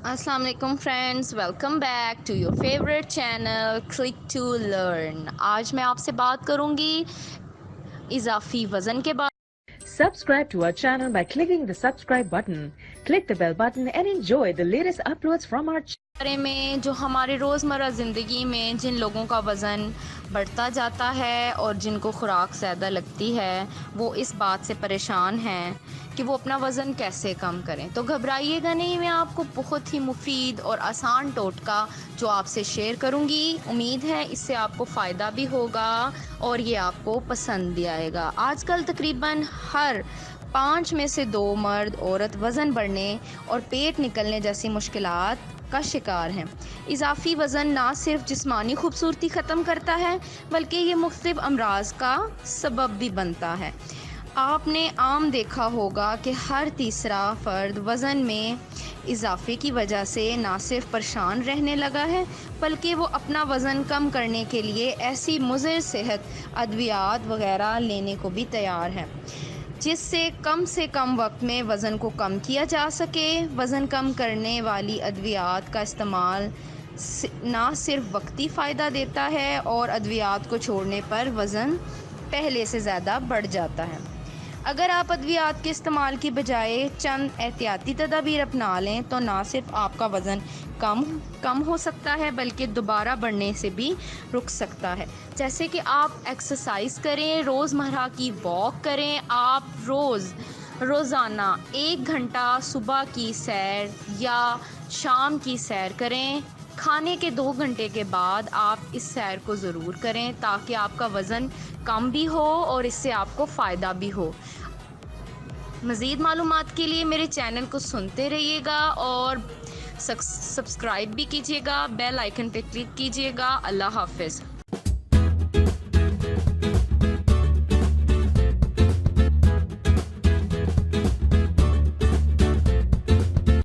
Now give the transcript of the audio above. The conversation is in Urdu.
السلام علیکم friends, welcome back to your favourite channel Click to Learn. آج میں آپ سے بات کروں گی اضافی وزن کے بارے Subscribe to our channel by clicking the subscribe button. Click the bell button and enjoy the latest uploads from our channel. میں جو ہمارے روزمرہ زندگی میں جن لوگوں کا وزن بڑھتا جاتا ہے اور جن کو خوراک زیادہ لگتی ہے وہ اس بات سے پریشان ہیں کہ وہ اپنا وزن کیسے کم کریں۔ تو گھبرائیے گا نہیں، میں آپ کو بہت ہی مفید اور آسان ٹوٹکا جو آپ سے شیئر کروں گی۔ امید ہے اس سے آپ کو فائدہ بھی ہوگا اور یہ آپ کو پسند بھی آئے گا۔ آج کل تقریباً ہر 5 میں سے 2 مرد عورت وزن بڑھنے اور پیٹ نکلنے جیسی مشکلات کا شکار ہیں۔ اضافی وزن نہ صرف جسمانی خوبصورتی ختم کرتا ہے بلکہ یہ مختلف امراض کا سبب بھی بنتا ہے۔ آپ نے عام دیکھا ہوگا کہ ہر تیسرا فرد وزن میں اضافے کی وجہ سے نہ صرف پریشان رہنے لگا ہے بلکہ وہ اپنا وزن کم کرنے کے لیے ایسی مضر صحت ادویات وغیرہ لینے کو بھی تیار ہے جس سے کم وقت میں وزن کو کم کیا جا سکے۔ وزن کم کرنے والی ادویات کا استعمال نہ صرف وقتی فائدہ دیتا ہے اور ادویات کو چھوڑنے پر وزن پہلے سے زیادہ بڑھ جاتا ہے۔ اگر آپ ادویات کے استعمال کی بجائے چند احتیاطی تدابیر اپنا لیں تو نہ صرف آپ کا وزن کم ہو سکتا ہے بلکہ دوبارہ بڑھنے سے بھی رک سکتا ہے۔ جیسے کہ آپ ایکسرسائز کریں، روزمرہ کی واک کریں، آپ روزانہ 1 گھنٹہ صبح کی سیر یا شام کی سیر کریں۔ کھانے کے 2 گھنٹے کے بعد آپ اس سیر کو ضرور کریں تاکہ آپ کا وزن کم بھی ہو اور اس سے آپ کو فائدہ بھی ہو۔ مزید معلومات کے لیے میرے چینل کو سنتے رہیے گا اور سبسکرائب بھی کیجیے گا، بیل آئیکن پہ کلک کیجیے گا۔ اللہ حافظ۔